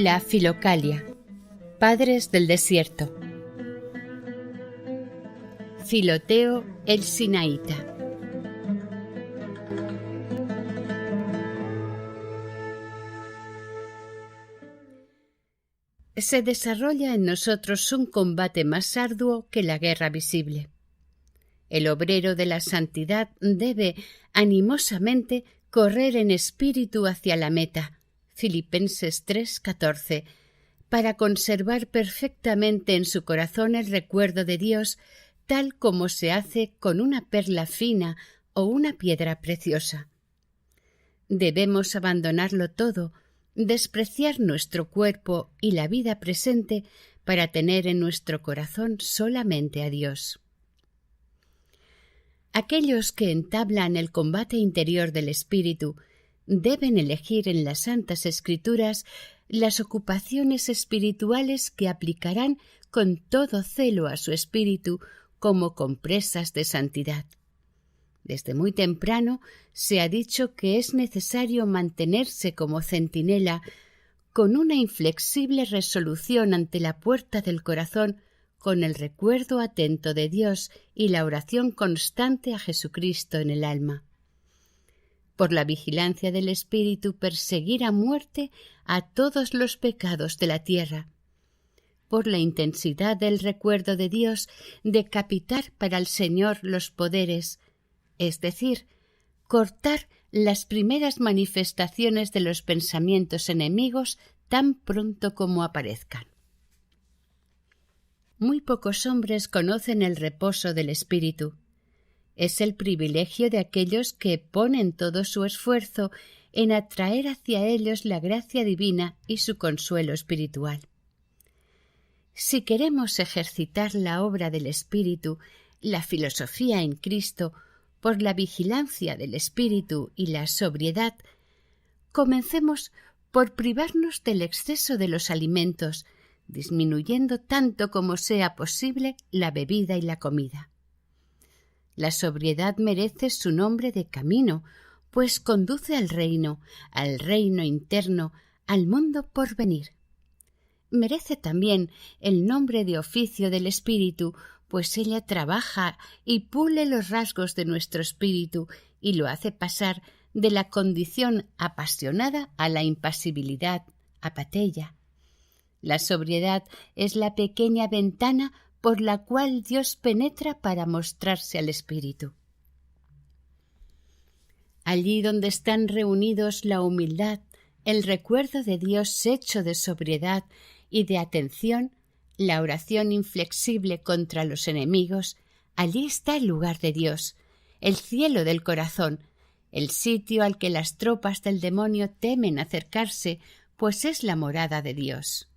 La Filocalia, Padres del Desierto. Filoteo el Sinaíta. Se desarrolla en nosotros un combate más arduo que la guerra visible. El obrero de la santidad debe animosamente correr en espíritu hacia la meta, Filipenses 3:14, para conservar perfectamente en su corazón el recuerdo de Dios, tal como se hace con una perla fina o una piedra preciosa. Debemos abandonarlo todo, despreciar nuestro cuerpo y la vida presente para tener en nuestro corazón solamente a Dios. Aquellos que entablan el combate interior del espíritu deben elegir en las Santas Escrituras las ocupaciones espirituales que aplicarán con todo celo a su espíritu como compresas de santidad. Desde muy temprano se ha dicho que es necesario mantenerse como centinela, con una inflexible resolución ante la puerta del corazón, con el recuerdo atento de Dios y la oración constante a Jesucristo en el alma. Por la vigilancia del espíritu perseguir a muerte a todos los pecados de la tierra. Por la intensidad del recuerdo de Dios, decapitar para el Señor los poderes, es decir, cortar las primeras manifestaciones de los pensamientos enemigos tan pronto como aparezcan. Muy pocos hombres conocen el reposo del espíritu. Es el privilegio de aquellos que ponen todo su esfuerzo en atraer hacia ellos la gracia divina y su consuelo espiritual. Si queremos ejercitar la obra del espíritu, la filosofía en Cristo, por la vigilancia del espíritu y la sobriedad, comencemos por privarnos del exceso de los alimentos, disminuyendo tanto como sea posible la bebida y la comida. La sobriedad merece su nombre de camino, pues conduce al reino interno, al mundo por venir. Merece también el nombre de oficio del espíritu, pues ella trabaja y pule los rasgos de nuestro espíritu y lo hace pasar de la condición apasionada a la impasibilidad, apatheia. La sobriedad es la pequeña ventana por la cual Dios penetra para mostrarse al espíritu. Allí donde están reunidos la humildad, el recuerdo de Dios hecho de sobriedad y de atención, la oración inflexible contra los enemigos, allí está el lugar de Dios, el cielo del corazón, el sitio al que las tropas del demonio temen acercarse, pues es la morada de Dios.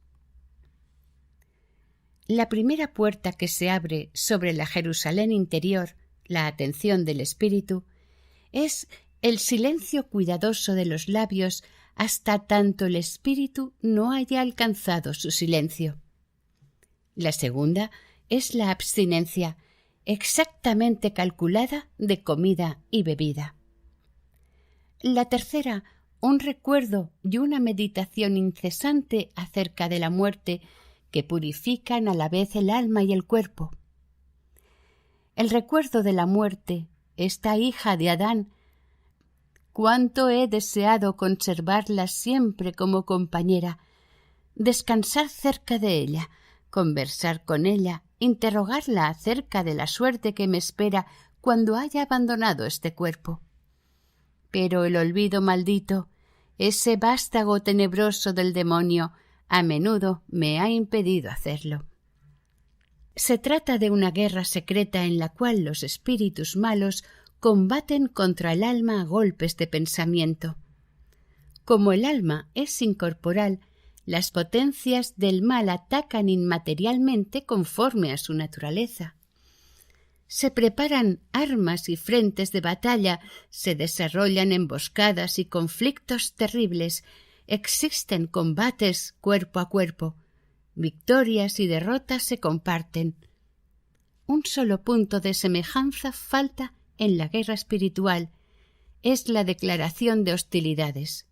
La primera puerta que se abre sobre la Jerusalén interior, la atención del espíritu, es el silencio cuidadoso de los labios hasta tanto el espíritu no haya alcanzado su silencio. La segunda es la abstinencia, exactamente calculada, de comida y bebida. La tercera, un recuerdo y una meditación incesante acerca de la muerte que purifican a la vez el alma y el cuerpo. El recuerdo de la muerte, esta hija de Adán, cuánto he deseado conservarla siempre como compañera, descansar cerca de ella, conversar con ella, interrogarla acerca de la suerte que me espera cuando haya abandonado este cuerpo. Pero el olvido maldito, ese vástago tenebroso del demonio, a menudo me ha impedido hacerlo. Se trata de una guerra secreta en la cual los espíritus malos combaten contra el alma a golpes de pensamiento. Como el alma es incorporal, las potencias del mal atacan inmaterialmente conforme a su naturaleza. Se preparan armas y frentes de batalla, se desarrollan emboscadas y conflictos terribles, existen combates cuerpo a cuerpo, victorias y derrotas se comparten. Un solo punto de semejanza falta en la guerra espiritual, es la declaración de hostilidades.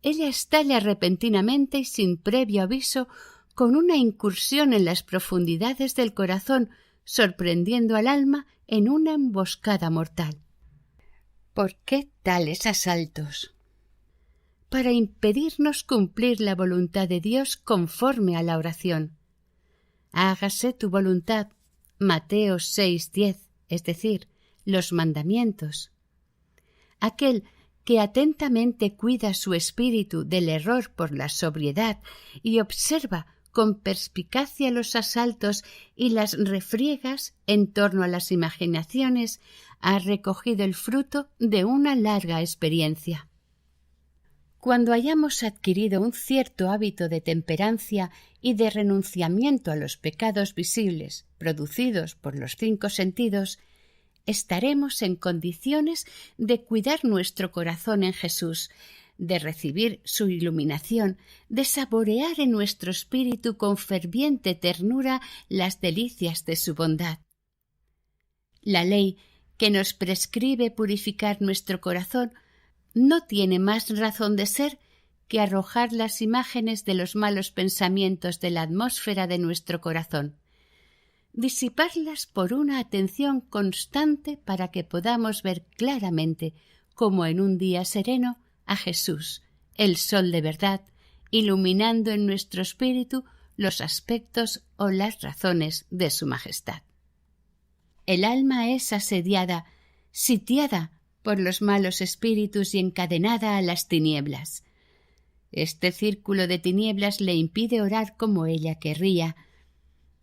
ella estalla repentinamente y sin previo aviso con una incursión en las profundidades del corazón, sorprendiendo al alma en una emboscada mortal. ¿Por qué tales asaltos? Para impedirnos cumplir la voluntad de Dios conforme a la oración. Hágase tu voluntad, Mateo 6:10, es decir, los mandamientos. Aquel que atentamente cuida su espíritu del error por la sobriedad y observa con perspicacia los asaltos y las refriegas en torno a las imaginaciones, ha recogido el fruto de una larga experiencia. Cuando hayamos adquirido un cierto hábito de temperancia y de renunciamiento a los pecados visibles producidos por los 5 sentidos, estaremos en condiciones de cuidar nuestro corazón en Jesús, de recibir su iluminación, de saborear en nuestro espíritu con ferviente ternura las delicias de su bondad. La ley que nos prescribe purificar nuestro corazón no tiene más razón de ser que arrojar las imágenes de los malos pensamientos de la atmósfera de nuestro corazón, disiparlas por una atención constante para que podamos ver claramente, como en un día sereno, a Jesús, el sol de verdad, iluminando en nuestro espíritu los aspectos o las razones de su majestad. El alma es asediada, sitiada por los malos espíritus y encadenada a las tinieblas. Este círculo de tinieblas le impide orar como ella querría.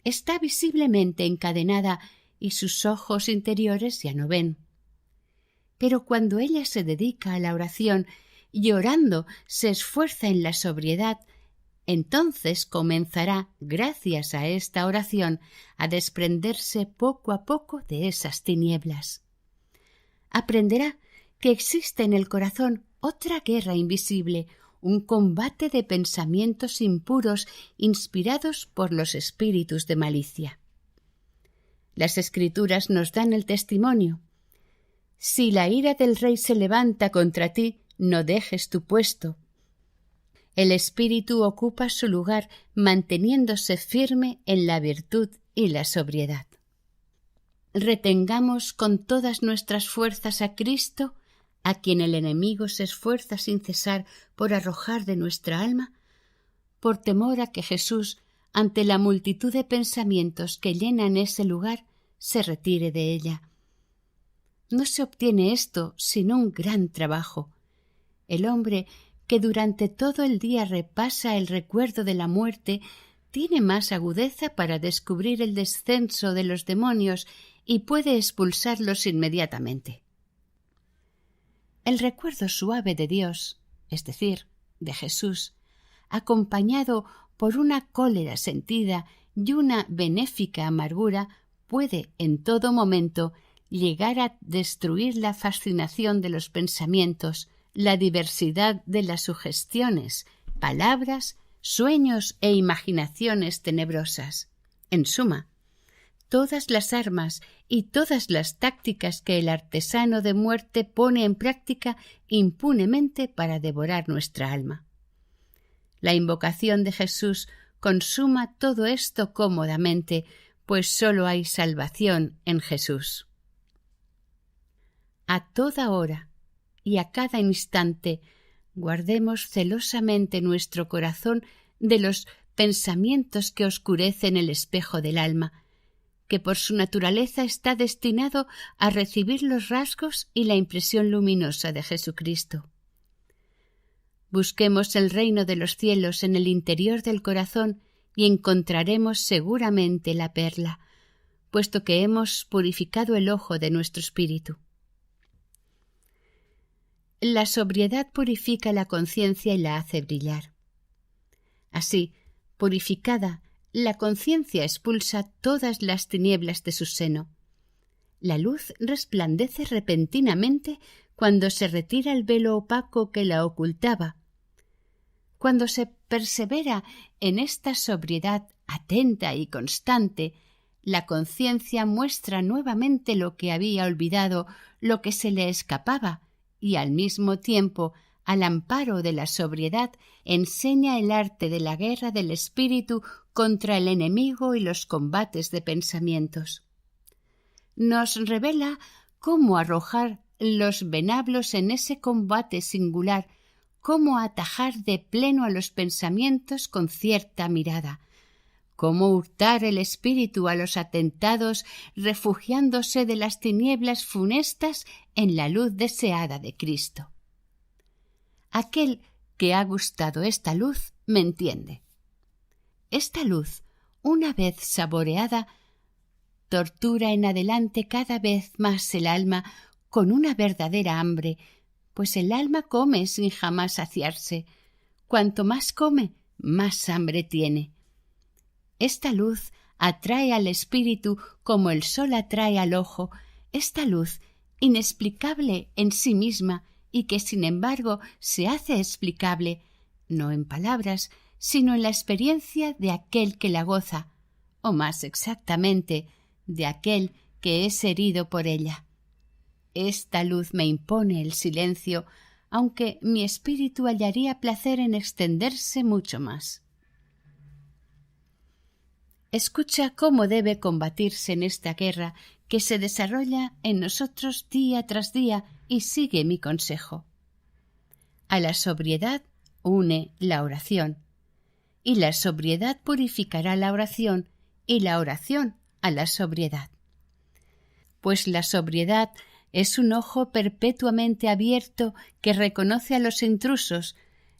Está visiblemente encadenada y sus ojos interiores ya no ven. Pero cuando ella se dedica a la oración y orando se esfuerza en la sobriedad, entonces comenzará, gracias a esta oración, a desprenderse poco a poco de esas tinieblas. Aprenderá que existe en el corazón otra guerra invisible, un combate de pensamientos impuros inspirados por los espíritus de malicia. Las Escrituras nos dan el testimonio. Si la ira del rey se levanta contra ti, no dejes tu puesto. El espíritu ocupa su lugar manteniéndose firme en la virtud y la sobriedad. Retengamos con todas nuestras fuerzas a Cristo, a quien el enemigo se esfuerza sin cesar por arrojar de nuestra alma, por temor a que Jesús, ante la multitud de pensamientos que llenan ese lugar, se retire de ella. No se obtiene esto sin un gran trabajo. El hombre que durante todo el día repasa el recuerdo de la muerte tiene más agudeza para descubrir el descenso de los demonios y puede expulsarlos inmediatamente. El recuerdo suave de Dios, es decir, de Jesús, acompañado por una cólera sentida y una benéfica amargura, puede en todo momento llegar a destruir la fascinación de los pensamientos, la diversidad de las sugestiones, palabras, sueños e imaginaciones tenebrosas. En suma, todas las armas y todas las tácticas que el artesano de muerte pone en práctica impunemente para devorar nuestra alma. La invocación de Jesús consuma todo esto cómodamente, pues sólo hay salvación en Jesús. A toda hora y a cada instante guardemos celosamente nuestro corazón de los pensamientos que oscurecen el espejo del alma, que por su naturaleza está destinado a recibir los rasgos y la impresión luminosa de Jesucristo. Busquemos el reino de los cielos en el interior del corazón y encontraremos seguramente la perla, puesto que hemos purificado el ojo de nuestro espíritu. La sobriedad purifica la conciencia y la hace brillar. Así, purificada, la conciencia expulsa todas las tinieblas de su seno. La luz resplandece repentinamente cuando se retira el velo opaco que la ocultaba. Cuando se persevera en esta sobriedad atenta y constante, la conciencia muestra nuevamente lo que había olvidado, lo que se le escapaba, y al mismo tiempo al amparo de la sobriedad, enseña el arte de la guerra del espíritu contra el enemigo y los combates de pensamientos. Nos revela cómo arrojar los venablos en ese combate singular, cómo atajar de pleno a los pensamientos con cierta mirada, cómo hurtar el espíritu a los atentados refugiándose de las tinieblas funestas en la luz deseada de Cristo. Aquel que ha gustado esta luz me entiende. Esta luz, una vez saboreada, tortura en adelante cada vez más el alma con una verdadera hambre, pues el alma come sin jamás saciarse. Cuanto más come, más hambre tiene. Esta luz atrae al espíritu como el sol atrae al ojo, esta luz, inexplicable en sí misma y que sin embargo se hace explicable, no en palabras, sino en la experiencia de aquel que la goza, o más exactamente, de aquel que es herido por ella. Esta luz me impone el silencio, aunque mi espíritu hallaría placer en extenderse mucho más. Escucha cómo debe combatirse en esta guerra que se desarrolla en nosotros día tras día y sigue mi consejo. A la sobriedad une la oración, y la sobriedad purificará la oración, y la oración a la sobriedad. Pues la sobriedad es un ojo perpetuamente abierto que reconoce a los intrusos,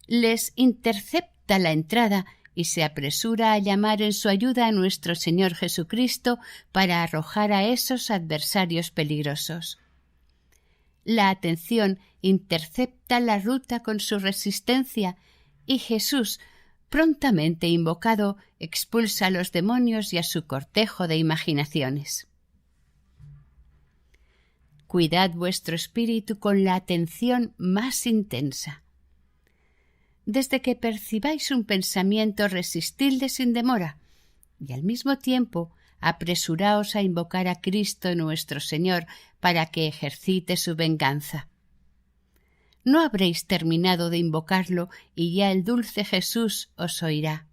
les intercepta la entrada y se apresura a llamar en su ayuda a nuestro Señor Jesucristo para arrojar a esos adversarios peligrosos. La atención intercepta la ruta con su resistencia y Jesús, prontamente invocado, expulsa a los demonios y a su cortejo de imaginaciones. Cuidad vuestro espíritu con la atención más intensa. Desde que percibáis un pensamiento, resistidle sin demora, y al mismo tiempo apresuraos a invocar a Cristo nuestro Señor para que ejercite su venganza. No habréis terminado de invocarlo y ya el dulce Jesús os oirá.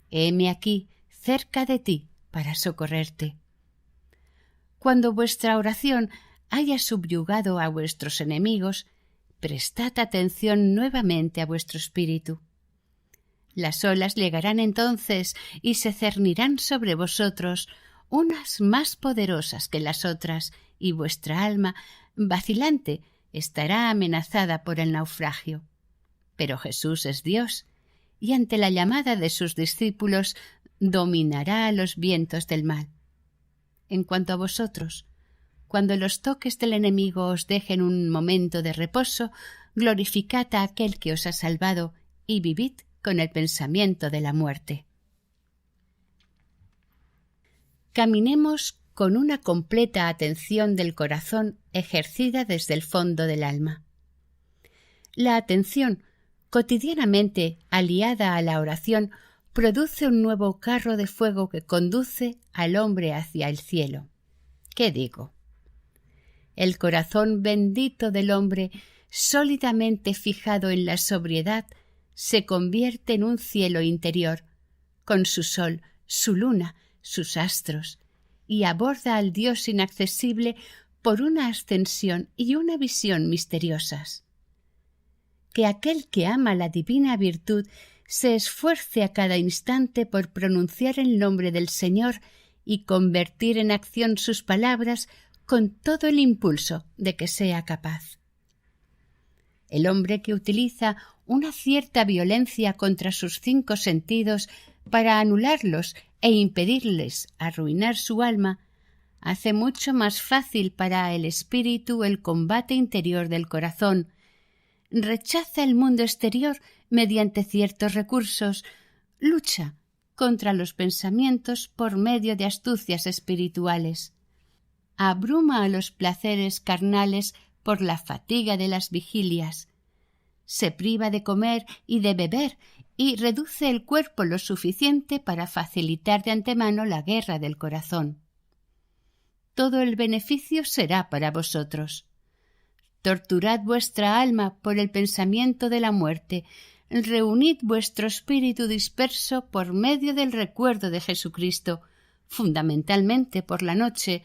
Heme aquí, cerca de ti, para socorrerte. Cuando vuestra oración haya subyugado a vuestros enemigos, prestad atención nuevamente a vuestro espíritu. Las olas llegarán entonces y se cernirán sobre vosotros, unas más poderosas que las otras, y vuestra alma, vacilante, estará amenazada por el naufragio. Pero Jesús es Dios, y ante la llamada de sus discípulos dominará a los vientos del mal. En cuanto a vosotros, cuando los toques del enemigo os dejen un momento de reposo, glorificad a aquel que os ha salvado y vivid con el pensamiento de la muerte. Caminemos con una completa atención del corazón ejercida desde el fondo del alma. La atención, cotidianamente aliada a la oración, produce un nuevo carro de fuego que conduce al hombre hacia el cielo. ¿Qué digo? El corazón bendito del hombre, sólidamente fijado en la sobriedad, se convierte en un cielo interior, con su sol, su luna, sus astros, y aborda al Dios inaccesible por una ascensión y una visión misteriosas. Que aquel que ama la divina virtud se esfuerce a cada instante por pronunciar el nombre del Señor y convertir en acción sus palabras con todo el impulso de que sea capaz. El hombre que utiliza una cierta violencia contra sus 5 sentidos para anularlos e impedirles arruinar su alma, hace mucho más fácil para el espíritu el combate interior del corazón, rechaza el mundo exterior mediante ciertos recursos, lucha contra los pensamientos por medio de astucias espirituales, abruma a los placeres carnales por la fatiga de las vigilias, se priva de comer y de beber y reduce el cuerpo lo suficiente para facilitar de antemano la guerra del corazón. Todo el beneficio será para vosotros. torturad vuestra alma por el pensamiento de la muerte, reunid vuestro espíritu disperso por medio del recuerdo de Jesucristo, fundamentalmente por la noche,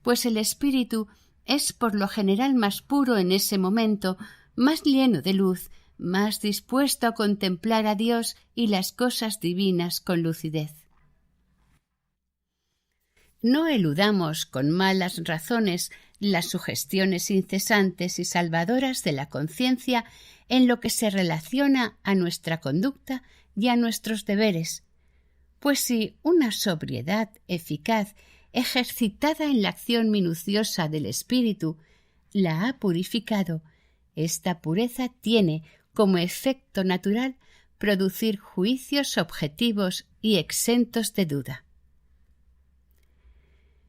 pues el espíritu es por lo general más puro en ese momento, más lleno de luz, más dispuesto a contemplar a Dios y las cosas divinas con lucidez. No eludamos con malas razones las sugestiones incesantes y salvadoras de la conciencia en lo que se relaciona a nuestra conducta y a nuestros deberes, pues si una sobriedad eficaz ejercitada en la acción minuciosa del espíritu la ha purificado, esta pureza tiene como efecto natural producir juicios objetivos y exentos de duda.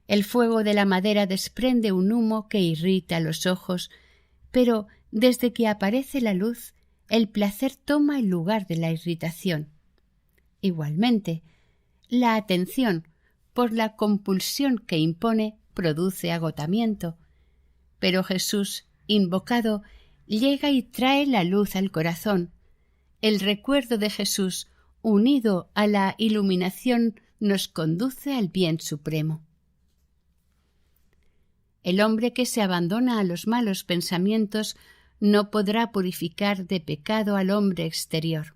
El fuego de la madera desprende un humo que irrita los ojos, pero desde que aparece la luz, el placer toma el lugar de la irritación. Igualmente, la atención, por la compulsión que impone, produce agotamiento, pero Jesús, invocado, llega y trae la luz al corazón. El recuerdo de Jesús, unido a la iluminación, nos conduce al bien supremo. El hombre que se abandona a los malos pensamientos no podrá purificar de pecado al hombre exterior.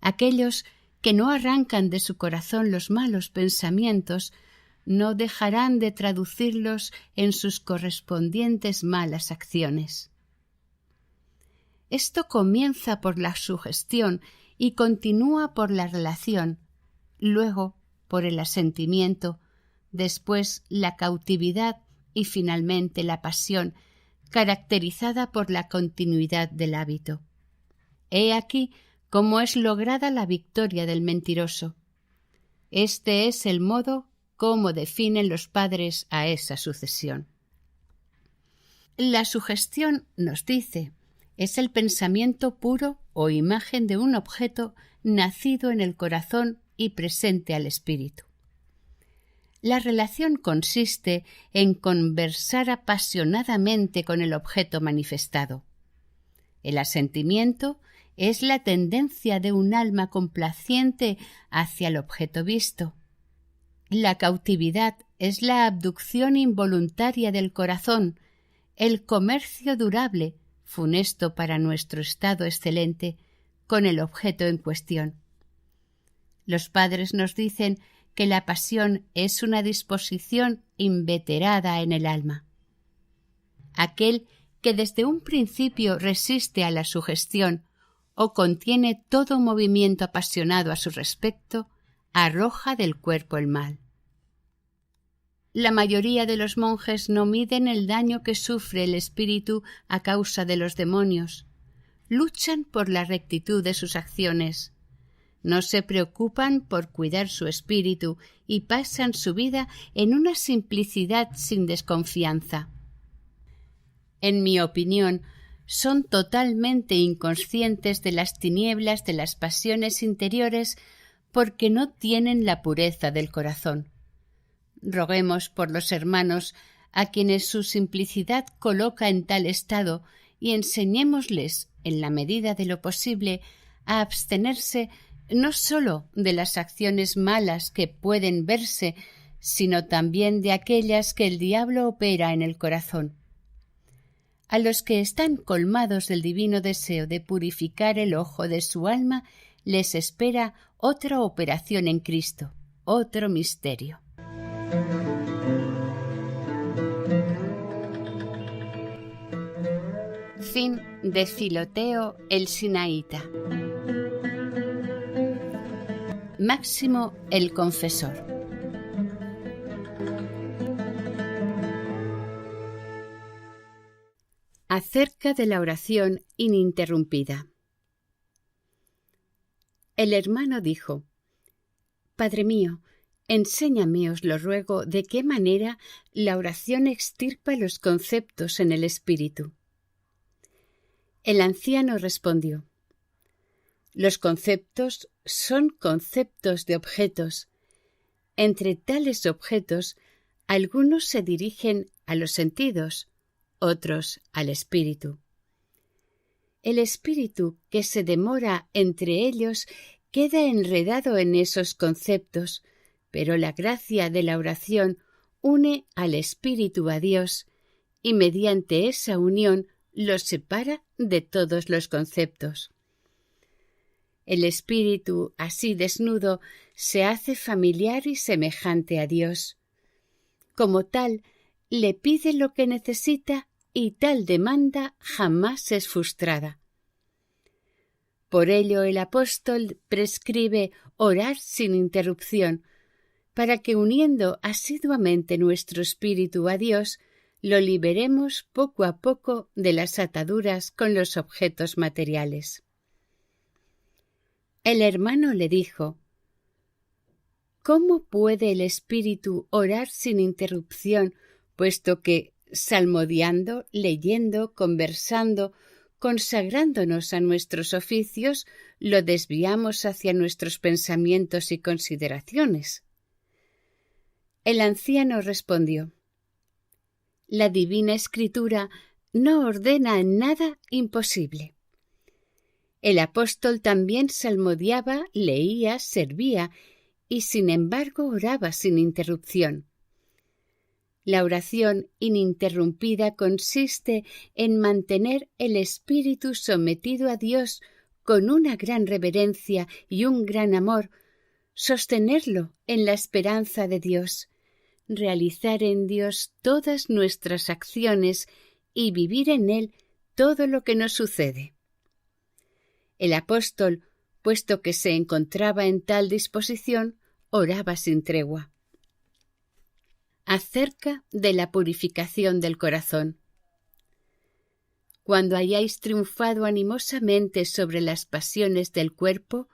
Aquellos que no arrancan de su corazón los malos pensamientos no dejarán de traducirlos en sus correspondientes malas acciones. Esto comienza por la sugestión y continúa por la relación, luego por el asentimiento, después la cautividad y finalmente la pasión, caracterizada por la continuidad del hábito. He aquí cómo es lograda la victoria del mentiroso. Este es el modo como definen los padres a esa sucesión. La sugestión, nos dice, es el pensamiento puro o imagen de un objeto nacido en el corazón y presente al espíritu. La relación consiste en conversar apasionadamente con el objeto manifestado. El asentimiento es la tendencia de un alma complaciente hacia el objeto visto. La cautividad es la abducción involuntaria del corazón, el comercio durable, funesto para nuestro estado excelente, con el objeto en cuestión. Los padres nos dicen que la pasión es una disposición inveterada en el alma. Aquel que desde un principio resiste a la sugestión o contiene todo movimiento apasionado a su respecto, arroja del cuerpo el mal. La mayoría de los monjes no miden el daño que sufre el espíritu a causa de los demonios. Luchan por la rectitud de sus acciones. No se preocupan por cuidar su espíritu y pasan su vida en una simplicidad sin desconfianza. En mi opinión, son totalmente inconscientes de las tinieblas de las pasiones interiores porque no tienen la pureza del corazón. Roguemos por los hermanos a quienes su simplicidad coloca en tal estado y enseñémosles, en la medida de lo posible, a abstenerse no sólo de las acciones malas que pueden verse, sino también de aquellas que el diablo opera en el corazón. A los que están colmados del divino deseo de purificar el ojo de su alma, les espera otra operación en Cristo, otro misterio. Fin de Filoteo el Sinaíta. Máximo el Confesor. Acerca de la oración ininterrumpida. El hermano dijo: Padre mío, enséñame, os lo ruego, de qué manera la oración extirpa los conceptos en el espíritu. El anciano respondió: Los conceptos son conceptos de objetos. Entre tales objetos, algunos se dirigen a los sentidos, otros al espíritu. El espíritu que se demora entre ellos queda enredado en esos conceptos, pero la gracia de la oración une al espíritu a Dios y mediante esa unión los separa de todos los conceptos. El espíritu, así desnudo, se hace familiar y semejante a Dios. Como tal, le pide lo que necesita y tal demanda jamás es frustrada. Por ello el apóstol prescribe orar sin interrupción, para que uniendo asiduamente nuestro espíritu a Dios, lo liberemos poco a poco de las ataduras con los objetos materiales. El hermano le dijo: ¿Cómo puede el espíritu orar sin interrupción, puesto que, salmodiando, leyendo, conversando, consagrándonos a nuestros oficios, lo desviamos hacia nuestros pensamientos y consideraciones? El anciano respondió: La Divina Escritura no ordena nada imposible. El apóstol también salmodiaba, leía, servía y sin embargo oraba sin interrupción. La oración ininterrumpida consiste en mantener el espíritu sometido a Dios con una gran reverencia y un gran amor, sostenerlo en la esperanza de Dios, realizar en Dios todas nuestras acciones y vivir en Él todo lo que nos sucede. El apóstol, puesto que se encontraba en tal disposición, oraba sin tregua. Acerca de la purificación del corazón. Cuando hayáis triunfado animosamente sobre las pasiones del cuerpo,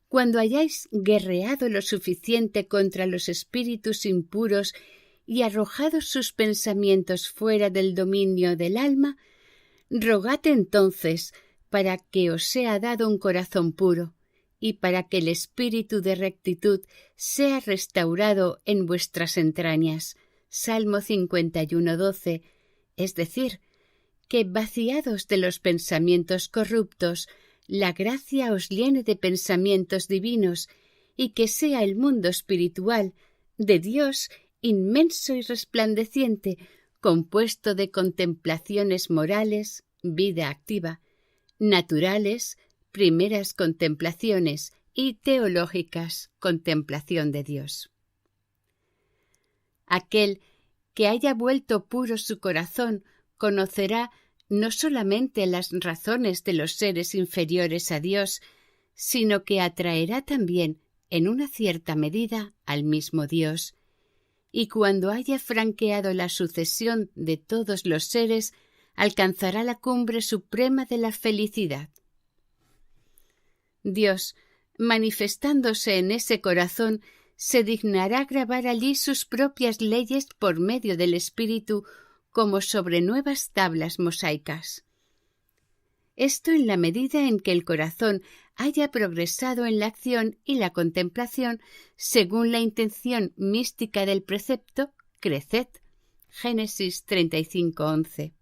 cuando hayáis guerreado lo suficiente contra los espíritus impuros y arrojado sus pensamientos fuera del dominio del alma, rogad entonces para que os sea dado un corazón puro, y para que el espíritu de rectitud sea restaurado en vuestras entrañas. Salmo 51:12, es decir, que vaciados de los pensamientos corruptos, la gracia os llene de pensamientos divinos, y que sea el mundo espiritual de Dios inmenso y resplandeciente, compuesto de contemplaciones morales, vida activa, naturales, primeras contemplaciones, y teológicas, contemplación de Dios. Aquel que haya vuelto puro su corazón conocerá no solamente las razones de los seres inferiores a Dios, sino que atraerá también, en una cierta medida, al mismo Dios, y cuando haya franqueado la sucesión de todos los seres, alcanzará la cumbre suprema de la felicidad. Dios, manifestándose en ese corazón, se dignará grabar allí sus propias leyes por medio del Espíritu como sobre nuevas tablas mosaicas. Esto en la medida en que el corazón haya progresado en la acción y la contemplación según la intención mística del precepto, creced. Génesis 35:11.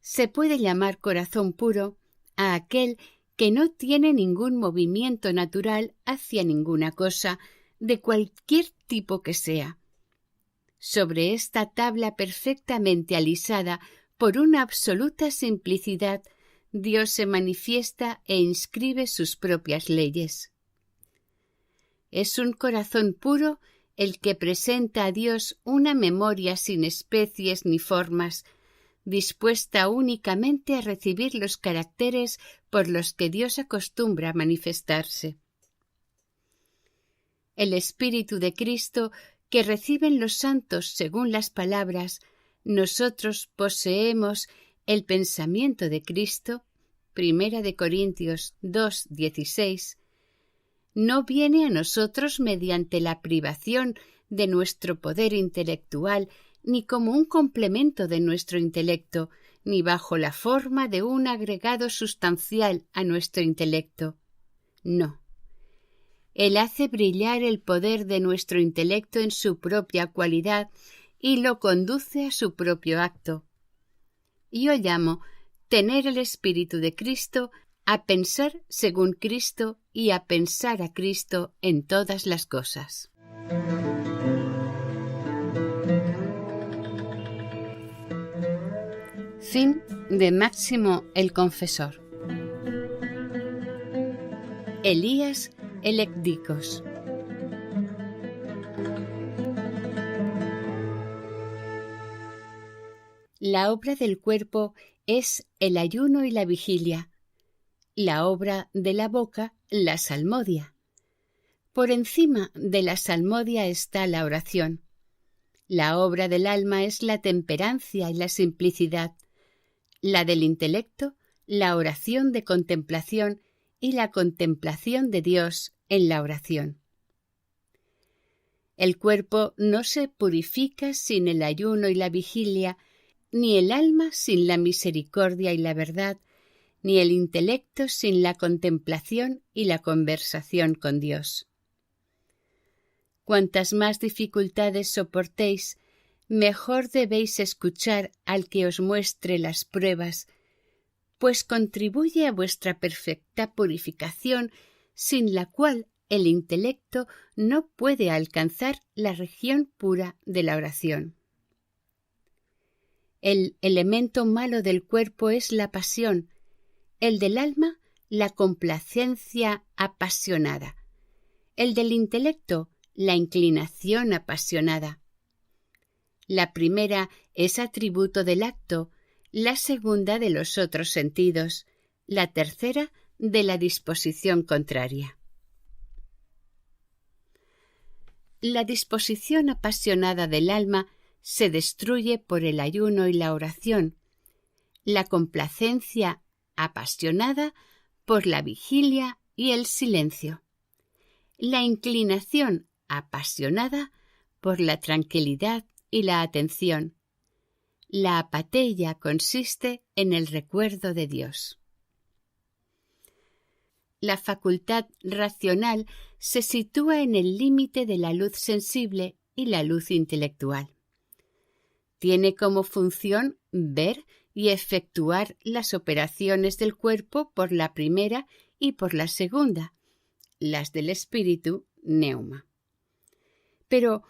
Se puede llamar corazón puro a aquel que no tiene ningún movimiento natural hacia ninguna cosa, de cualquier tipo que sea. Sobre esta tabla perfectamente alisada por una absoluta simplicidad, Dios se manifiesta e inscribe sus propias leyes. Es un corazón puro el que presenta a Dios una memoria sin especies ni formas, dispuesta únicamente a recibir los caracteres por los que Dios acostumbra manifestarse. El Espíritu de Cristo que reciben los santos según las palabras «Nosotros poseemos el pensamiento de Cristo», 1 Corintios 2:16, no viene a nosotros mediante la privación de nuestro poder intelectual, ni como un complemento de nuestro intelecto, ni bajo la forma de un agregado sustancial a nuestro intelecto. No. Él hace brillar el poder de nuestro intelecto en su propia cualidad y lo conduce a su propio acto. Yo llamo tener el Espíritu de Cristo a pensar según Cristo y a pensar a Cristo en todas las cosas. Fin de Máximo el Confesor. Elías Elecdicos. La obra del cuerpo es el ayuno y la vigilia. La obra de la boca, la salmodia. Por encima de la salmodia está la oración. La obra del alma es la temperancia y la simplicidad. La del intelecto, la oración de contemplación y la contemplación de Dios en la oración. El cuerpo no se purifica sin el ayuno y la vigilia, ni el alma sin la misericordia y la verdad, ni el intelecto sin la contemplación y la conversación con Dios. Cuantas más dificultades soportéis, mejor debéis escuchar al que os muestre las pruebas, pues contribuye a vuestra perfecta purificación, sin la cual el intelecto no puede alcanzar la región pura de la oración. El elemento malo del cuerpo es la pasión, el del alma la complacencia apasionada, el del intelecto la inclinación apasionada. La primera es atributo del acto, la segunda de los otros sentidos, la tercera de la disposición contraria. La disposición apasionada del alma se destruye por el ayuno y la oración, la complacencia apasionada por la vigilia y el silencio, la inclinación apasionada por la tranquilidad y la atención. La apatía consiste en el recuerdo de Dios. La facultad racional se sitúa en el límite de la luz sensible y la luz intelectual. Tiene como función ver y efectuar las operaciones del cuerpo por la primera y por la segunda, las del espíritu, neuma. Pero,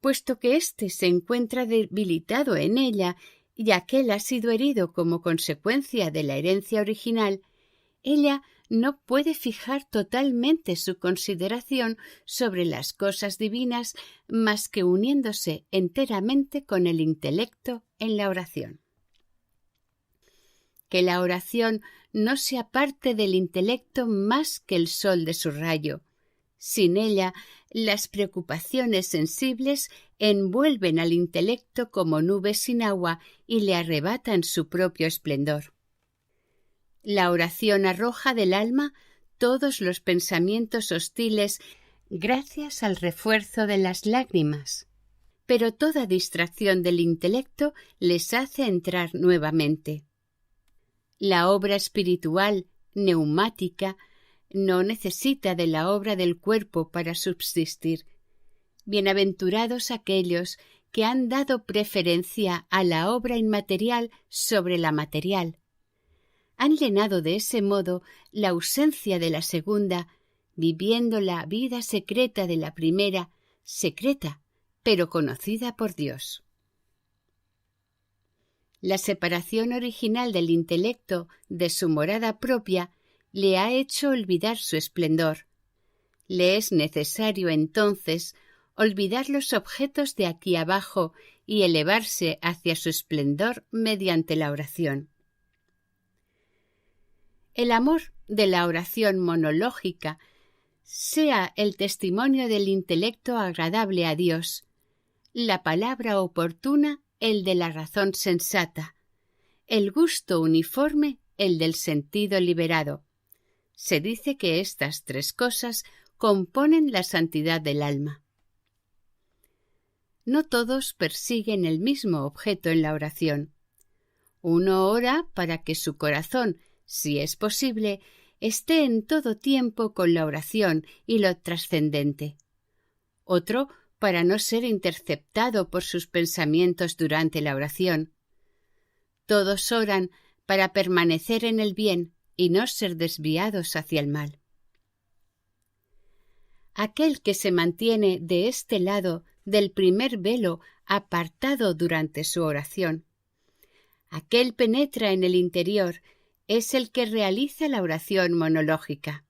puesto que éste se encuentra debilitado en ella y aquel ha sido herido como consecuencia de la herencia original, ella no puede fijar totalmente su consideración sobre las cosas divinas más que uniéndose enteramente con el intelecto en la oración. Que la oración no se aparte del intelecto más que el sol de su rayo. Sin ella, las preocupaciones sensibles envuelven al intelecto como nubes sin agua y le arrebatan su propio esplendor. La oración arroja del alma todos los pensamientos hostiles gracias al refuerzo de las lágrimas, pero toda distracción del intelecto les hace entrar nuevamente. La obra espiritual, neumática, no necesita de la obra del cuerpo para subsistir. Bienaventurados aquellos que han dado preferencia a la obra inmaterial sobre la material. Han llenado de ese modo la ausencia de la segunda, viviendo la vida secreta de la primera, secreta, pero conocida por Dios. La separación original del intelecto de su morada propia le ha hecho olvidar su esplendor. Le es necesario entonces olvidar los objetos de aquí abajo y elevarse hacia su esplendor mediante la oración. El amor de la oración monológica sea el testimonio del intelecto agradable a Dios, la palabra oportuna el de la razón sensata, el gusto uniforme el del sentido liberado. Se dice que estas tres cosas componen la santidad del alma. No todos persiguen el mismo objeto en la oración. Uno ora para que su corazón, si es posible, esté en todo tiempo con la oración y lo trascendente. Otro para no ser interceptado por sus pensamientos durante la oración. Todos oran para permanecer en el bien y no ser desviados hacia el mal. Aquel que se mantiene de este lado del primer velo apartado durante su oración, aquel penetra en el interior, es el que realiza la oración monológica.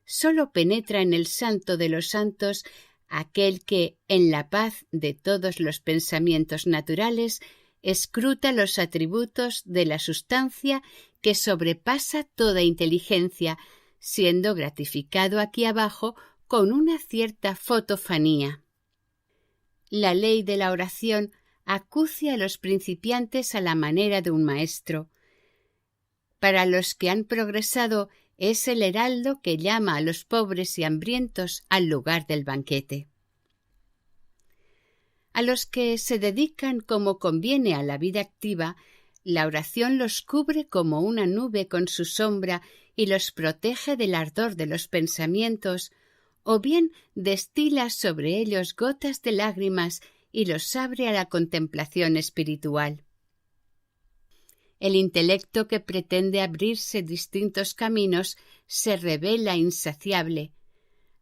Sólo penetra en el Santo de los Santos aquel que, en la paz de todos los pensamientos naturales, escruta los atributos de la sustancia que sobrepasa toda inteligencia, siendo gratificado aquí abajo con una cierta fotofanía. La ley de la oración acucia a los principiantes a la manera de un maestro. Para los que han progresado es el heraldo que llama a los pobres y hambrientos al lugar del banquete. A los que se dedican como conviene a la vida activa, la oración los cubre como una nube con su sombra y los protege del ardor de los pensamientos, o bien destila sobre ellos gotas de lágrimas y los abre a la contemplación espiritual. El intelecto que pretende abrirse distintos caminos se revela insaciable.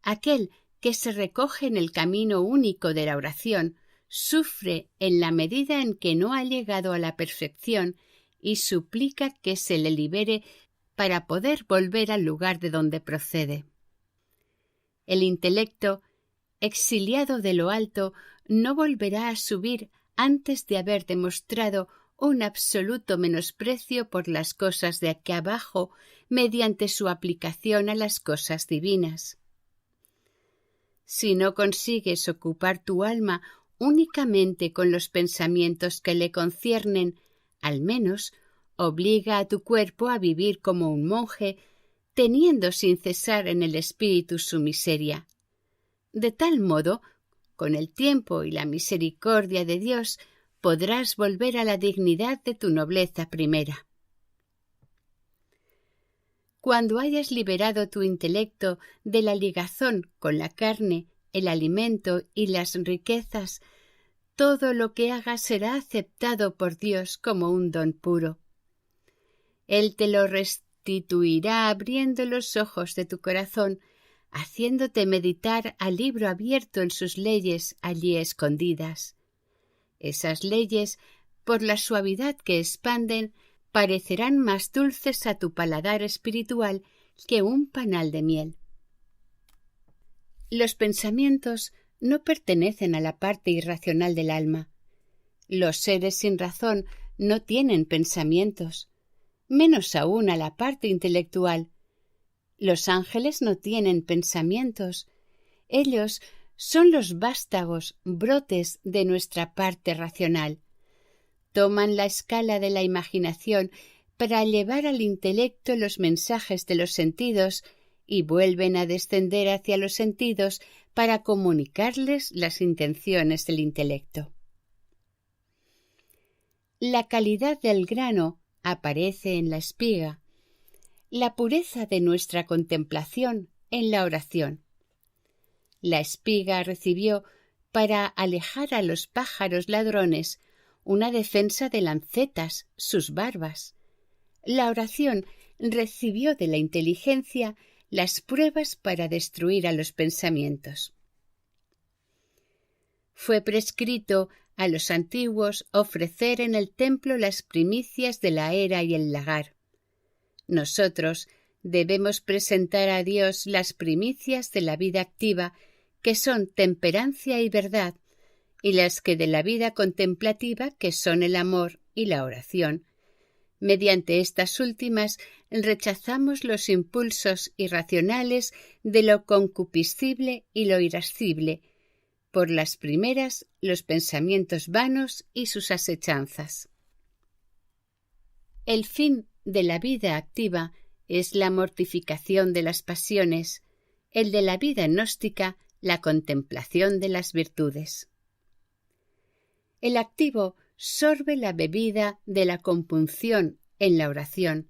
Aquel que se recoge en el camino único de la oración sufre en la medida en que no ha llegado a la perfección y suplica que se le libere para poder volver al lugar de donde procede. El intelecto, exiliado de lo alto, no volverá a subir antes de haber demostrado un absoluto menosprecio por las cosas de aquí abajo mediante su aplicación a las cosas divinas. Si no consigues ocupar tu alma únicamente con los pensamientos que le conciernen, al menos obliga a tu cuerpo a vivir como un monje, teniendo sin cesar en el espíritu su miseria. De tal modo, con el tiempo y la misericordia de Dios, podrás volver a la dignidad de tu nobleza primera. Cuando hayas liberado tu intelecto de la ligazón con la carne, el alimento y las riquezas, todo lo que hagas será aceptado por Dios como un don puro. Él te lo restituirá abriendo los ojos de tu corazón, haciéndote meditar a libro abierto en sus leyes allí escondidas. Esas leyes, por la suavidad que expanden, parecerán más dulces a tu paladar espiritual que un panal de miel. Los pensamientos no pertenecen a la parte irracional del alma. Los seres sin razón no tienen pensamientos, menos aún a la parte intelectual. Los ángeles no tienen pensamientos. Ellos son los vástagos brotes de nuestra parte racional. Toman la escala de la imaginación para llevar al intelecto los mensajes de los sentidos y vuelven a descender hacia los sentidos para comunicarles las intenciones del intelecto. La calidad del grano aparece en la espiga, la pureza de nuestra contemplación en la oración. La espiga recibió, para alejar a los pájaros ladrones, una defensa de lancetas, sus barbas. La oración recibió de la inteligencia las pruebas para destruir a los pensamientos. Fue prescrito a los antiguos ofrecer en el templo las primicias de la era y el lagar. Nosotros debemos presentar a Dios las primicias de la vida activa, que son temperancia y verdad, y las que de la vida contemplativa, que son el amor y la oración. Mediante estas últimas rechazamos los impulsos irracionales de lo concupiscible y lo irascible, por las primeras los pensamientos vanos y sus asechanzas. El fin de la vida activa es la mortificación de las pasiones, el de la vida gnóstica la contemplación de las virtudes. El activo sorbe la bebida de la compunción en la oración.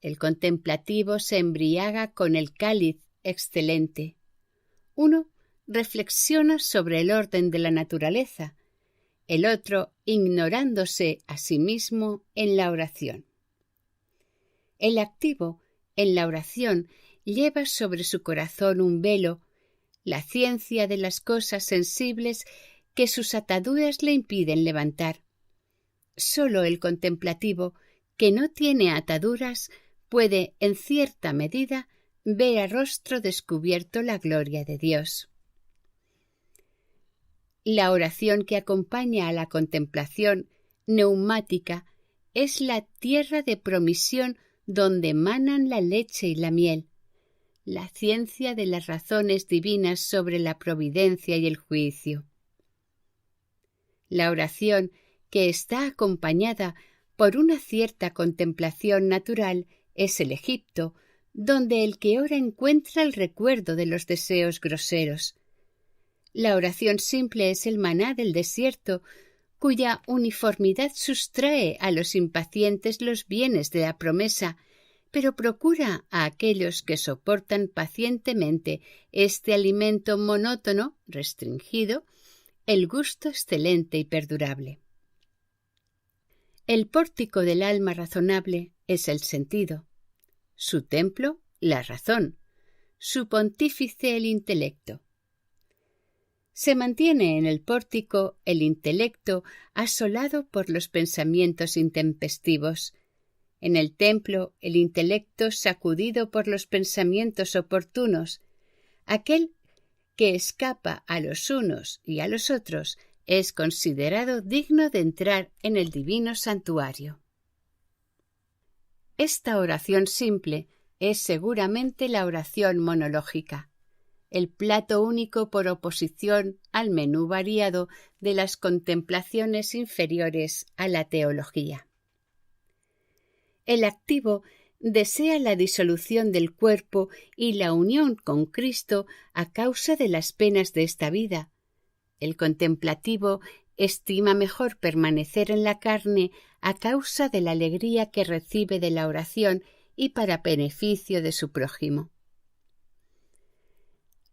El contemplativo se embriaga con el cáliz excelente. Uno reflexiona sobre el orden de la naturaleza, el otro ignorándose a sí mismo en la oración. El activo, en la oración, lleva sobre su corazón un velo, la ciencia de las cosas sensibles que sus ataduras le impiden levantar. Sólo el contemplativo, que no tiene ataduras, puede, en cierta medida, ver a rostro descubierto la gloria de Dios. La oración que acompaña a la contemplación neumática es la tierra de promisión donde manan la leche y la miel, la ciencia de las razones divinas sobre la providencia y el juicio. La oración que está acompañada por una cierta contemplación natural es el Egipto, donde el que ora encuentra el recuerdo de los deseos groseros. La oración simple es el maná del desierto, cuya uniformidad sustrae a los impacientes los bienes de la promesa, pero procura a aquellos que soportan pacientemente este alimento monótono, restringido, el gusto excelente y perdurable. El pórtico del alma razonable es el sentido, su templo la razón, su pontífice el intelecto. Se mantiene en el pórtico el intelecto asolado por los pensamientos intempestivos, en el templo el intelecto sacudido por los pensamientos oportunos. Aquel que escapa a los unos y a los otros es considerado digno de entrar en el divino santuario. Esta oración simple es seguramente la oración monológica, el plato único por oposición al menú variado de las contemplaciones inferiores a la teología. El activo desea la disolución del cuerpo y la unión con Cristo a causa de las penas de esta vida. El contemplativo estima mejor permanecer en la carne a causa de la alegría que recibe de la oración y para beneficio de su prójimo.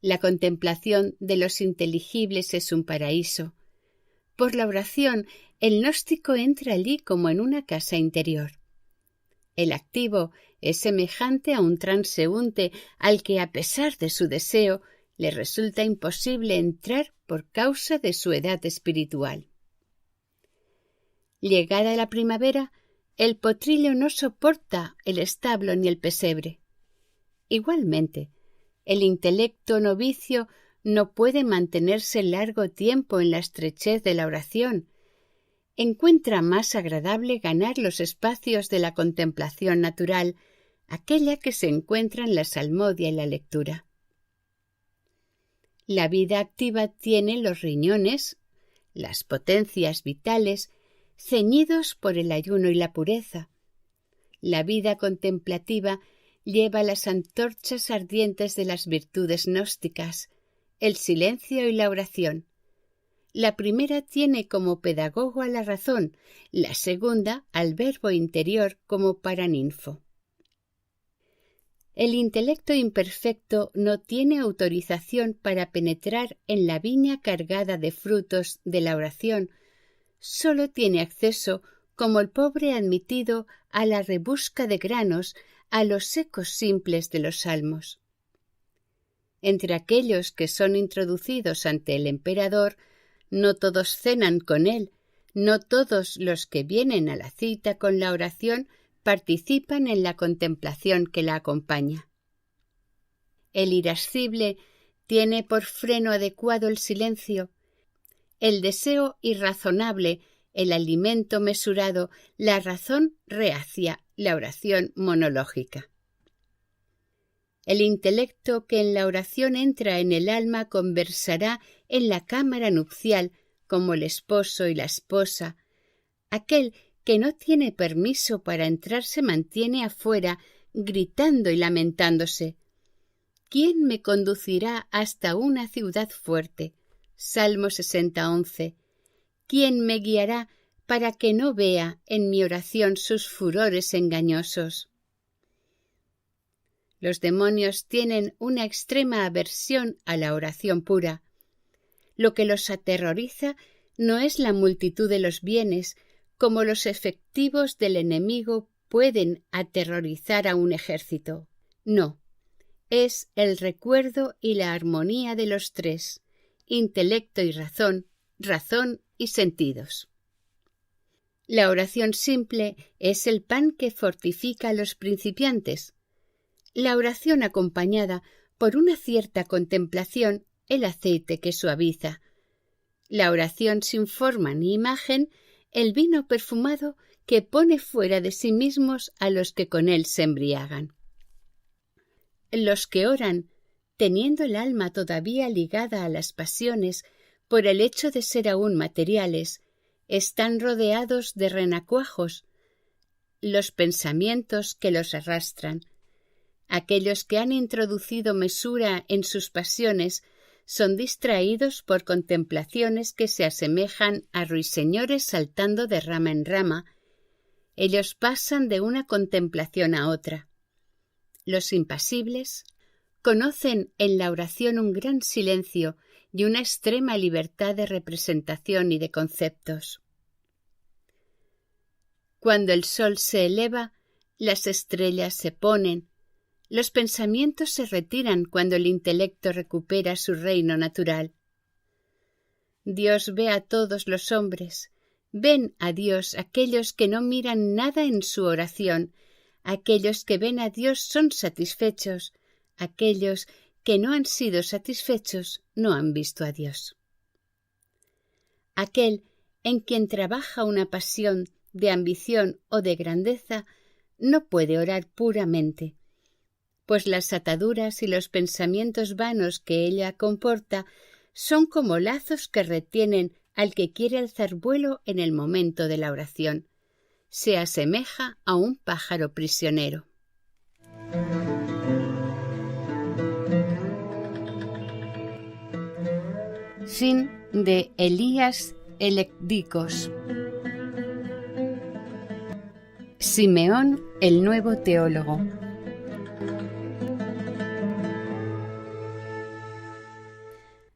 La contemplación de los inteligibles es un paraíso. Por la oración, el gnóstico entra allí como en una casa interior. El activo es semejante a un transeúnte al que, a pesar de su deseo, le resulta imposible entrar por causa de su edad espiritual. Llegada la primavera, el potrillo no soporta el establo ni el pesebre. Igualmente, el intelecto novicio no puede mantenerse largo tiempo en la estrechez de la oración. Encuentra más agradable ganar los espacios de la contemplación natural, aquella que se encuentra en la salmodia y la lectura. La vida activa tiene los riñones, las potencias vitales, ceñidos por el ayuno y la pureza. La vida contemplativa lleva las antorchas ardientes de las virtudes gnósticas, el silencio y la oración. La primera tiene como pedagogo a la razón, la segunda al verbo interior como paraninfo. El intelecto imperfecto no tiene autorización para penetrar en la viña cargada de frutos de la oración, sólo tiene acceso, como el pobre admitido, a la rebusca de granos, a los ecos simples de los salmos. Entre aquellos que son introducidos ante el emperador, no todos cenan con él, no todos los que vienen a la cita con la oración participan en la contemplación que la acompaña. El irascible tiene por freno adecuado el silencio, el deseo irrazonable, el alimento mesurado, la razón reacia, la oración monológica. El intelecto que en la oración entra en el alma conversará en la cámara nupcial como el esposo y la esposa. Aquel que no tiene permiso para entrar se mantiene afuera, gritando y lamentándose. ¿Quién me conducirá hasta una ciudad fuerte? Salmo 60:11. ¿Quién me guiará para que no vea en mi oración sus furores engañosos? Los demonios tienen una extrema aversión a la oración pura. Lo que los aterroriza no es la multitud de los bienes, como los efectivos del enemigo pueden aterrorizar a un ejército. No, es el recuerdo y la armonía de los tres, intelecto y razón, razón y sentidos. La oración simple es el pan que fortifica a los principiantes. La oración acompañada por una cierta contemplación, el aceite que suaviza. La oración sin forma ni imagen, el vino perfumado que pone fuera de sí mismos a los que con él se embriagan. Los que oran, teniendo el alma todavía ligada a las pasiones por el hecho de ser aún materiales, están rodeados de renacuajos, los pensamientos que los arrastran. Aquellos que han introducido mesura en sus pasiones son distraídos por contemplaciones que se asemejan a ruiseñores saltando de rama en rama. Ellos pasan de una contemplación a otra. Los impasibles conocen en la oración un gran silencio y una extrema libertad de representación y de conceptos. Cuando el sol se eleva, las estrellas se ponen, los pensamientos se retiran cuando el intelecto recupera su reino natural. Dios ve a todos los hombres, ven a Dios aquellos que no miran nada en su oración, aquellos que ven a Dios son satisfechos, aquellos que no han sido satisfechos no han visto a Dios. Aquel en quien trabaja una pasión de ambición o de grandeza no puede orar puramente, pues las ataduras y los pensamientos vanos que ella comporta son como lazos que retienen al que quiere alzar vuelo en el momento de la oración. Se asemeja a un pájaro prisionero. Fin de Elías Elecdicos. Simeón, el nuevo teólogo.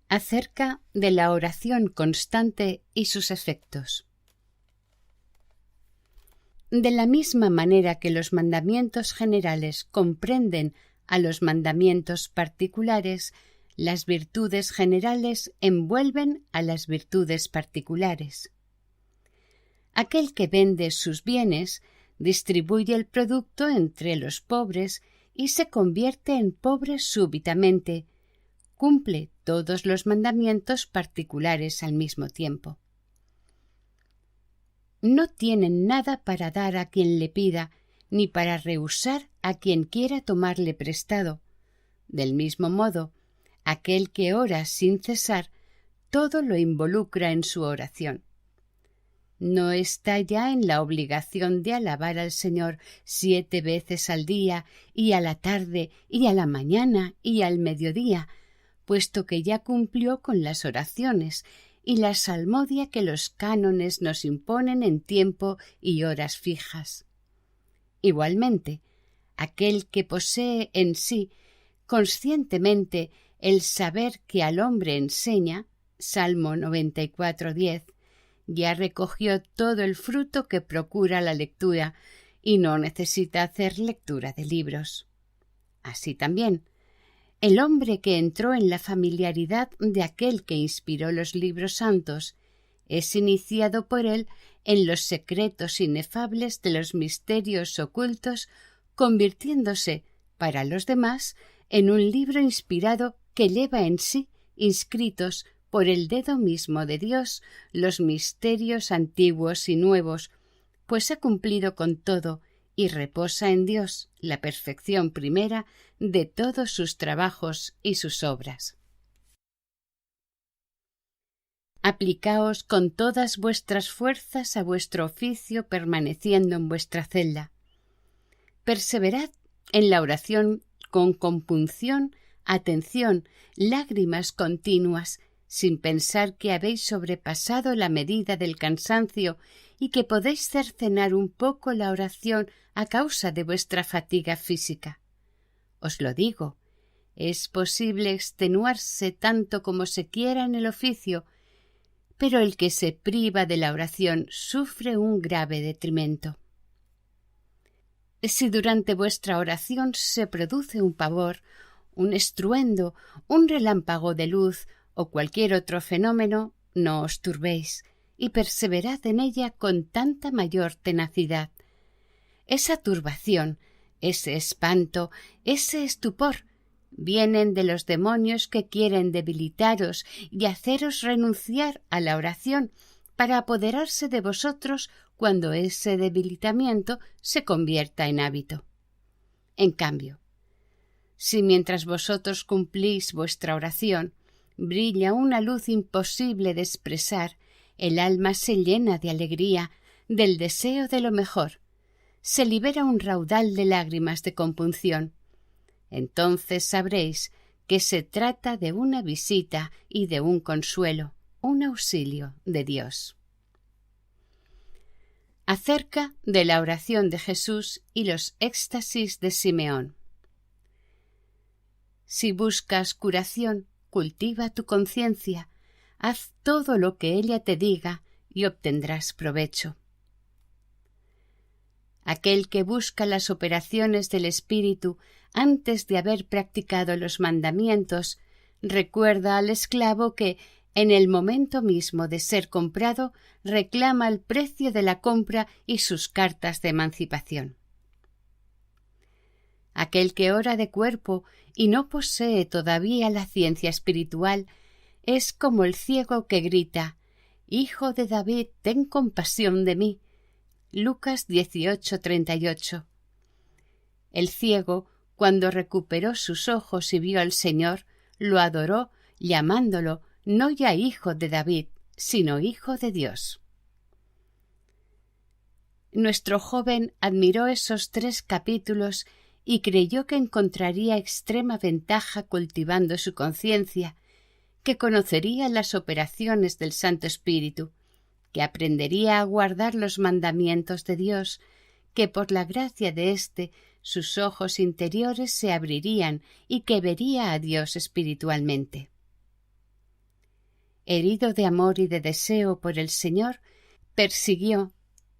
Acerca de la oración constante y sus efectos. De la misma manera que los mandamientos generales comprenden a los mandamientos particulares, las virtudes generales envuelven a las virtudes particulares. Aquel que vende sus bienes distribuye el producto entre los pobres y se convierte en pobre súbitamente, cumple todos los mandamientos particulares al mismo tiempo. No tienen nada para dar a quien le pida, ni para rehusar a quien quiera tomarle prestado. Del mismo modo, aquel que ora sin cesar, todo lo involucra en su oración. No está ya en la obligación de alabar al Señor 7 veces al día, y a la tarde, y a la mañana, y al mediodía, puesto que ya cumplió con las oraciones y la salmodia que los cánones nos imponen en tiempo y horas fijas. Igualmente, aquel que posee en sí conscientemente el saber que al hombre enseña, Salmo 94:10, ya recogió todo el fruto que procura la lectura y no necesita hacer lectura de libros. Así también, el hombre que entró en la familiaridad de aquel que inspiró los libros santos es iniciado por él en los secretos inefables de los misterios ocultos, convirtiéndose, para los demás, en un libro inspirado que lleva en sí, inscritos por el dedo mismo de Dios, los misterios antiguos y nuevos, pues ha cumplido con todo y reposa en Dios, la perfección primera de todos sus trabajos y sus obras. Aplicaos con todas vuestras fuerzas a vuestro oficio, permaneciendo en vuestra celda. Perseverad en la oración con compunción, atención, lágrimas continuas, sin pensar que habéis sobrepasado la medida del cansancio y que podéis cercenar un poco la oración a causa de vuestra fatiga física. Os lo digo, Es posible extenuarse tanto como se quiera en el oficio, pero el que se priva de la oración sufre un grave detrimento. Si durante vuestra oración se produce un pavor, un estruendo, un relámpago de luz o cualquier otro fenómeno, no os turbéis y perseverad en ella con tanta mayor tenacidad. Esa turbación, ese espanto, ese estupor vienen de los demonios que quieren debilitaros y haceros renunciar a la oración para apoderarse de vosotros cuando ese debilitamiento se convierta en hábito. En cambio, si mientras vosotros cumplís vuestra oración brilla una luz imposible de expresar, el alma se llena de alegría, del deseo de lo mejor, se libera un raudal de lágrimas de compunción. Entonces sabréis que se trata de una visita y de un consuelo, un auxilio de Dios. Acerca de la oración de Jesús y los éxtasis de Simeón. Si buscas curación, cultiva tu conciencia, haz todo lo que ella te diga y obtendrás provecho. Aquel que busca las operaciones del Espíritu antes de haber practicado los mandamientos, recuerda al esclavo que, en el momento mismo de ser comprado, reclama el precio de la compra y sus cartas de emancipación. Aquel que ora de cuerpo y no posee todavía la ciencia espiritual es como el ciego que grita: «Hijo de David, ten compasión de mí». Lucas 18:38. El ciego, cuando recuperó sus ojos y vio al Señor, lo adoró, llamándolo no ya hijo de David, sino hijo de Dios. Nuestro joven admiró esos 3 capítulos y creyó que encontraría extrema ventaja cultivando su conciencia, que conocería las operaciones del Santo Espíritu, que aprendería a guardar los mandamientos de Dios, que por la gracia de éste sus ojos interiores se abrirían y que vería a Dios espiritualmente. Herido de amor y de deseo por el Señor, persiguió,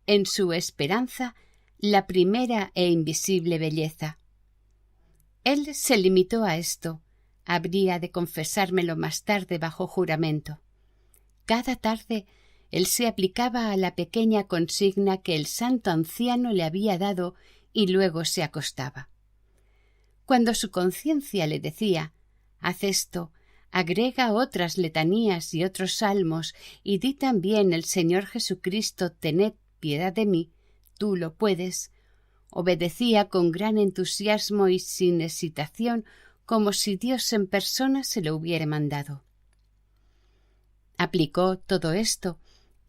en su esperanza, la primera e invisible belleza. Él se limitó a esto. Habría de confesármelo más tarde bajo juramento. Cada tarde él se aplicaba a la pequeña consigna que el santo anciano le había dado y luego se acostaba. Cuando su conciencia le decía: «Haz esto», agrega otras letanías y otros salmos y di también el Señor Jesucristo: «Tened piedad de mí», «Tú lo puedes», obedecía con gran entusiasmo y sin hesitación, como si Dios en persona se lo hubiera mandado. Aplicó todo esto,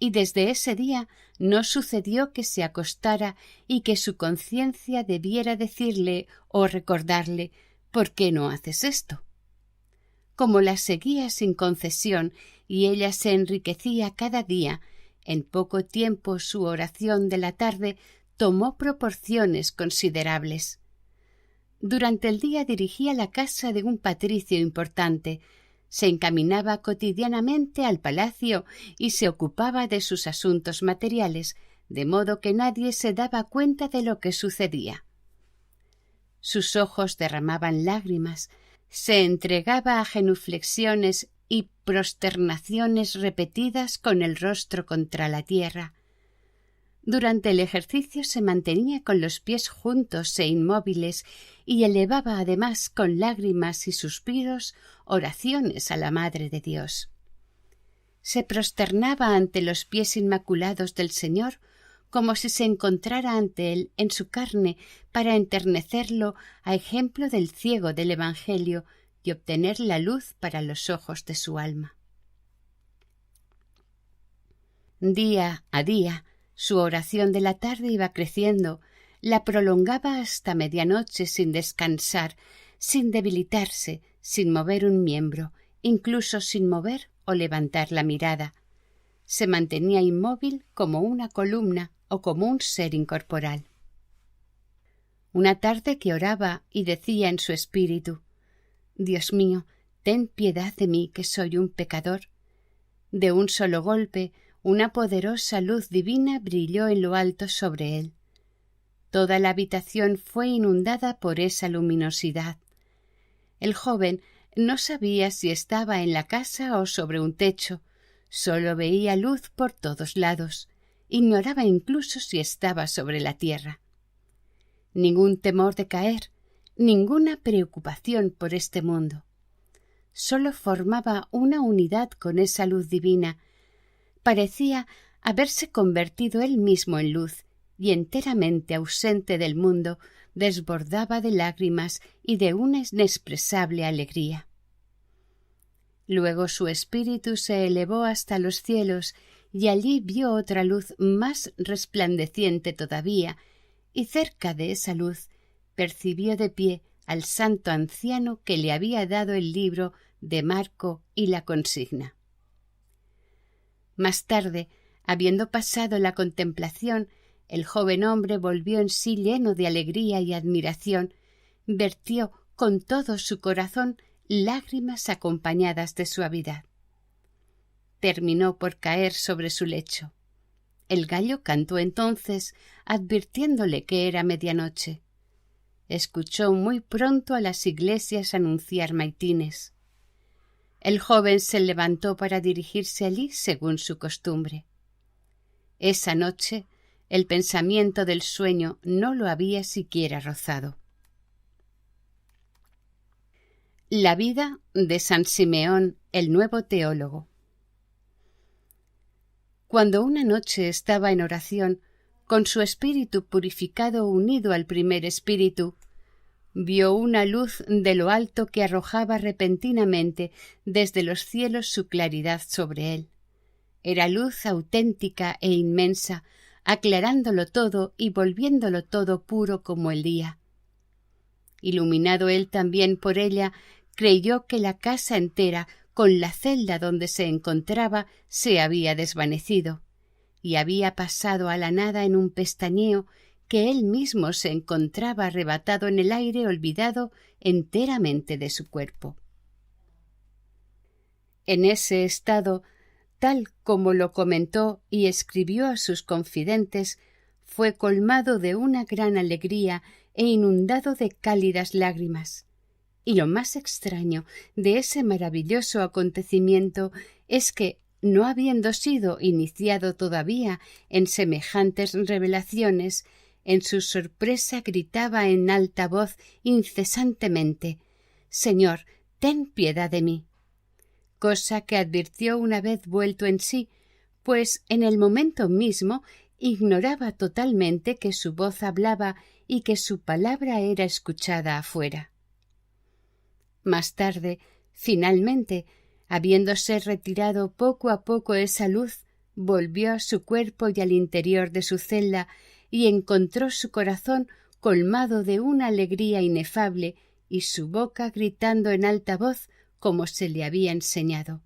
y desde ese día no sucedió que se acostara y que su conciencia debiera decirle o recordarle: «¿Por qué no haces esto?». Como la seguía sin concesión y ella se enriquecía cada día, en poco tiempo su oración de la tarde tomó proporciones considerables. Durante el día dirigía la casa de un patricio importante, se encaminaba cotidianamente al palacio y se ocupaba de sus asuntos materiales, de modo que nadie se daba cuenta de lo que sucedía. Sus ojos derramaban lágrimas, se entregaba a genuflexiones y prosternaciones repetidas con el rostro contra la tierra. Durante el ejercicio se mantenía con los pies juntos e inmóviles y elevaba además con lágrimas y suspiros oraciones a la Madre de Dios. Se prosternaba ante los pies inmaculados del Señor como si se encontrara ante él en su carne para enternecerlo a ejemplo del ciego del Evangelio y obtener la luz para los ojos de su alma. Día a día, su oración de la tarde iba creciendo, la prolongaba hasta medianoche sin descansar, sin debilitarse, sin mover un miembro, incluso sin mover o levantar la mirada. Se mantenía inmóvil como una columna o como un ser incorporal. Una tarde que oraba y decía en su espíritu: Dios mío, ten piedad de mí, que soy un pecador. De un solo golpe, una poderosa luz divina brilló en lo alto sobre él. Toda la habitación fue inundada por esa luminosidad. El joven no sabía si estaba en la casa o sobre un techo, solo veía luz por todos lados, ignoraba incluso si estaba sobre la tierra. Ningún temor de caer, ninguna preocupación por este mundo. Solo formaba una unidad con esa luz divina. Parecía haberse convertido él mismo en luz, y enteramente ausente del mundo, desbordaba de lágrimas y de una inexpresable alegría. Luego su espíritu se elevó hasta los cielos, y allí vio otra luz más resplandeciente todavía, y cerca de esa luz percibió de pie al santo anciano que le había dado el libro de Marco y la consigna. Más tarde, habiendo pasado la contemplación, el joven hombre volvió en sí lleno de alegría y admiración, vertió con todo su corazón lágrimas acompañadas de suavidad. Terminó por caer sobre su lecho. El gallo cantó entonces, advirtiéndole que era medianoche. Escuchó muy pronto a las iglesias anunciar maitines. El joven se levantó para dirigirse allí según su costumbre. Esa noche el pensamiento del sueño no lo había siquiera rozado. La vida de San Simeón, el nuevo teólogo. Cuando una noche estaba en oración, con su espíritu purificado unido al primer espíritu, vio una luz de lo alto que arrojaba repentinamente desde los cielos su claridad sobre él. Era luz auténtica e inmensa, aclarándolo todo y volviéndolo todo puro como el día. Iluminado él también por ella, creyó que la casa entera, con la celda donde se encontraba, se había desvanecido, y había pasado a la nada en un pestañeo, que él mismo se encontraba arrebatado en el aire, olvidado enteramente de su cuerpo. En ese estado, tal como lo comentó y escribió a sus confidentes, fue colmado de una gran alegría e inundado de cálidas lágrimas. Y lo más extraño de ese maravilloso acontecimiento es que, no habiendo sido iniciado todavía en semejantes revelaciones, en su sorpresa gritaba en alta voz incesantemente: «Señor, ten piedad de mí», cosa que advirtió una vez vuelto en sí, pues en el momento mismo ignoraba totalmente que su voz hablaba y que su palabra era escuchada afuera. Más tarde, finalmente, habiéndose retirado poco a poco esa luz, volvió a su cuerpo y al interior de su celda, y encontró su corazón colmado de una alegría inefable y su boca gritando en alta voz como se le había enseñado: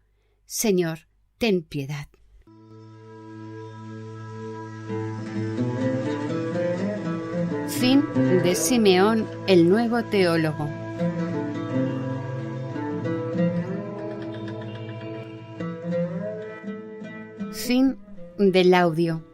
«Señor, ten piedad». Fin de Simeón, el nuevo teólogo. Fin del audio.